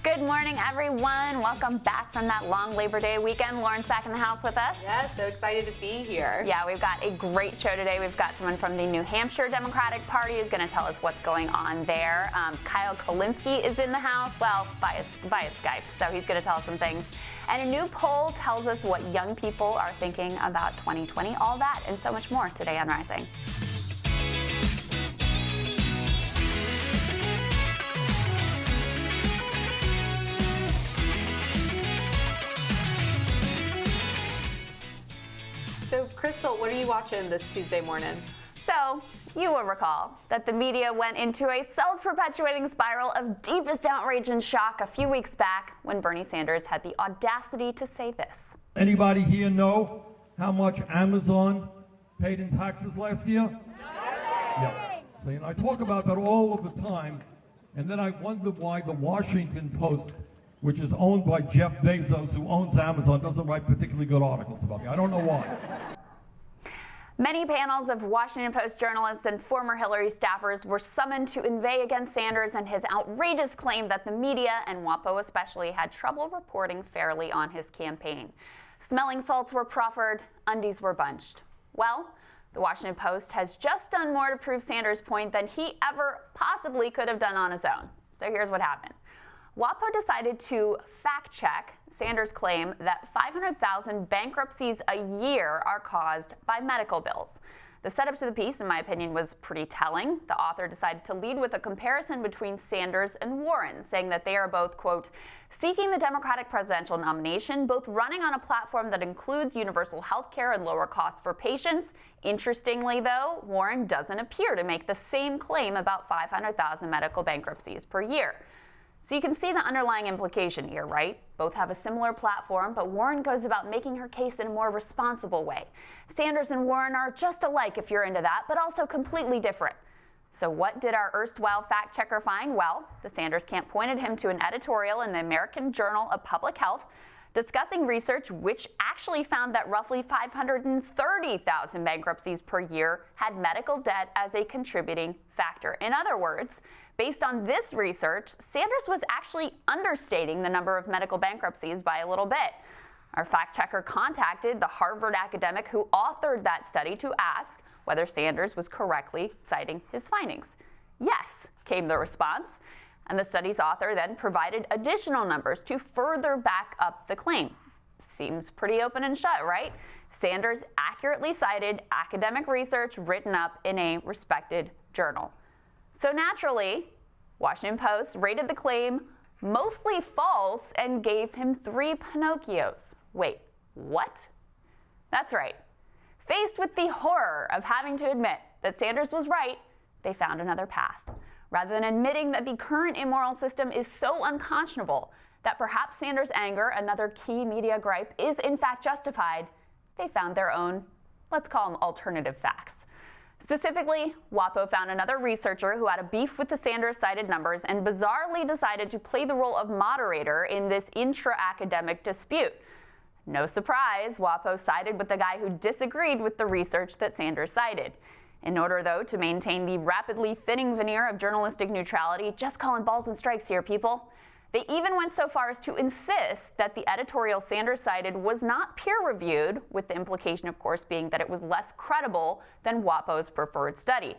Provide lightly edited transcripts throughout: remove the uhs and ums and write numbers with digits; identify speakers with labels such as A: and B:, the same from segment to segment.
A: Good morning, everyone. Welcome back from that long Labor Day weekend. Lauren's back in the house with us.
B: Yes, so excited to be here.
A: Yeah, we've got a great show today. We've got someone from the New Hampshire Democratic Party who's going to tell us what's going on there. Kyle Kulinski is in the house, well, via Skype, so he's going to tell us some things. And a new poll tells us what young people are thinking about 2020. All that and so much more today on Rising.
B: So, Krystal, what are you watching this Tuesday morning?
A: So, you will recall that the media went into a self-perpetuating spiral of deepest outrage and shock a few weeks back when Bernie Sanders had the audacity to say this.
C: Anybody here know how much Amazon paid in taxes last year? Yeah. See, and I talk about that all of the time, and then I wonder why the Washington Post, which is owned by Jeff Bezos, who owns Amazon, doesn't write particularly good articles about me. I don't know why.
A: Many panels of Washington Post journalists and former Hillary staffers were summoned to inveigh against Sanders and his outrageous claim that the media, and WAPO especially, had trouble reporting fairly on his campaign. Smelling salts were proffered, undies were bunched. Well, the Washington Post has just done more to prove Sanders' point than he ever possibly could have done on his own. So here's what happened. WAPO decided to fact-check Sanders' claim that 500,000 bankruptcies a year are caused by medical bills. The setup to the piece, in my opinion, was pretty telling. The author decided to lead with a comparison between Sanders and Warren, saying that they are both, quote, seeking the Democratic presidential nomination, both running on a platform that includes universal health care and lower costs for patients. Interestingly, though, Warren doesn't appear to make the same claim about 500,000 medical bankruptcies per year. So you can see the underlying implication here, right? Both have a similar platform, but Warren goes about making her case in a more responsible way. Sanders and Warren are just alike if you're into that, but also completely different. So what did our erstwhile fact checker find? Well, the Sanders camp pointed him to an editorial in the American Journal of Public Health discussing research which actually found that roughly 530,000 bankruptcies per year had medical debt as a contributing factor. In other words, based on this research, Sanders was actually understating the number of medical bankruptcies by a little bit. Our fact checker contacted the Harvard academic who authored that study to ask whether Sanders was correctly citing his findings. Yes, came the response. And the study's author then provided additional numbers to further back up the claim. Seems pretty open and shut, right? Sanders accurately cited academic research written up in a respected journal. So naturally, Washington Post rated the claim mostly false and gave him 3 Pinocchios. Wait, what? That's right. Faced with the horror of having to admit that Sanders was right, they found another path. Rather than admitting that the current immoral system is so unconscionable that perhaps Sanders' anger, another key media gripe, is in fact justified, they found their own, let's call them alternative facts. Specifically, WAPO found another researcher who had a beef with the Sanders-cited numbers and bizarrely decided to play the role of moderator in this intra-academic dispute. No surprise, WAPO sided with the guy who disagreed with the research that Sanders cited. In order, though, to maintain the rapidly thinning veneer of journalistic neutrality, just calling balls and strikes here, people. They even went so far as to insist that the editorial Sanders cited was not peer-reviewed, with the implication, of course, being that it was less credible than WAPO's preferred study.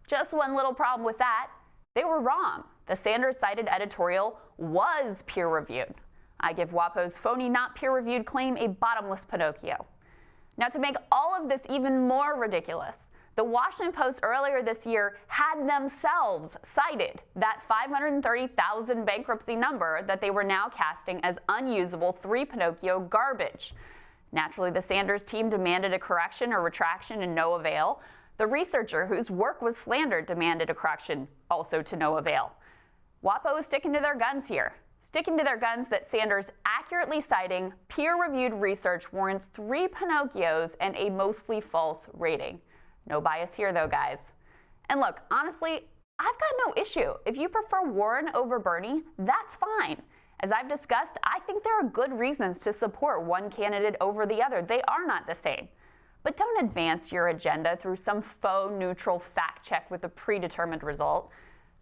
A: Just one little problem with that. They were wrong. The Sanders-cited editorial was peer-reviewed. I give WAPO's phony not peer-reviewed claim a bottomless Pinocchio. Now, to make all of this even more ridiculous, the Washington Post earlier this year had themselves cited that 530,000 bankruptcy number that they were now casting as unusable 3 Pinocchio garbage. Naturally, the Sanders team demanded a correction or retraction in no avail. The researcher whose work was slandered demanded a correction, also to no avail. WAPO is sticking to their guns here. Sticking to their guns that Sanders accurately citing peer-reviewed research warrants 3 Pinocchios and a mostly false rating. No bias here, though, guys. And look, honestly, I've got no issue. If you prefer Warren over Bernie, that's fine. As I've discussed, I think there are good reasons to support one candidate over the other. They are not the same. But don't advance your agenda through some faux neutral fact check with a predetermined result.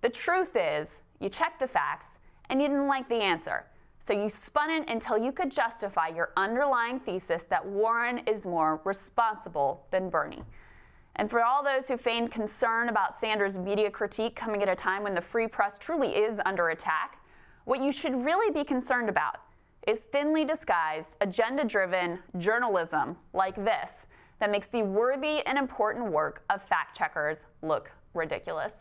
A: The truth is, you check the facts, and you didn't like the answer. So you spun it until you could justify your underlying thesis that Warren is more responsible than Bernie. And for all those who feigned concern about Sanders' media critique coming at a time when the free press truly is under attack, what you should really be concerned about is thinly disguised, agenda-driven journalism like this that makes the worthy and important work of fact-checkers look ridiculous.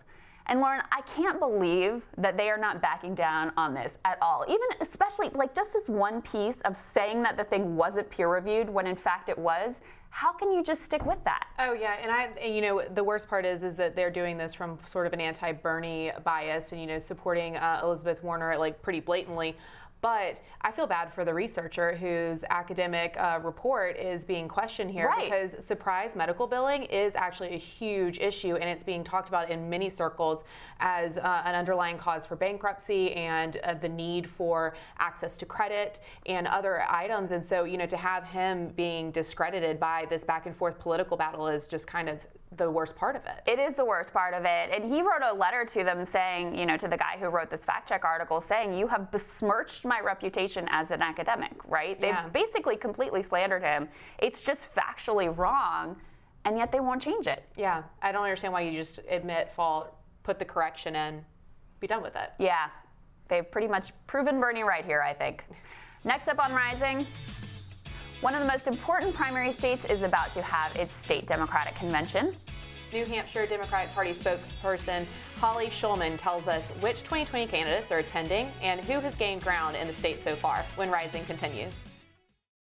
A: And Lauren, I can't believe that they are not backing down on this at all. Even especially like just this one piece of saying that the thing wasn't peer-reviewed when in fact it was. How can you just stick with that?
B: Oh yeah, and you know, the worst part is that they're doing this from sort of an anti-Bernie bias and, you know, supporting Elizabeth Warner like pretty blatantly. But I feel bad for the researcher whose academic report is being questioned here,
A: right,
B: because surprise medical billing is actually a huge issue, and it's being talked about in many circles as an underlying cause for bankruptcy and the need for access to credit and other items. And so, you know, to have him being discredited by this back and forth political battle is just kind of the worst part of it.
A: It is the worst part of it. And he wrote a letter to them saying, you know, to the guy who wrote this fact check article saying, you have besmirched my reputation as an academic, right? They've basically completely slandered him. It's just factually wrong, and yet they won't change it.
B: Yeah, I don't understand why you just admit fault, put the correction in, be done with it.
A: Yeah, they've pretty much proven Bernie right here, I think. Next up on Rising, one of the most important primary states is about to have its state Democratic convention.
B: New Hampshire Democratic Party spokesperson Holly Shulman tells us which 2020 candidates are attending and who has gained ground in the state so far when Rising continues.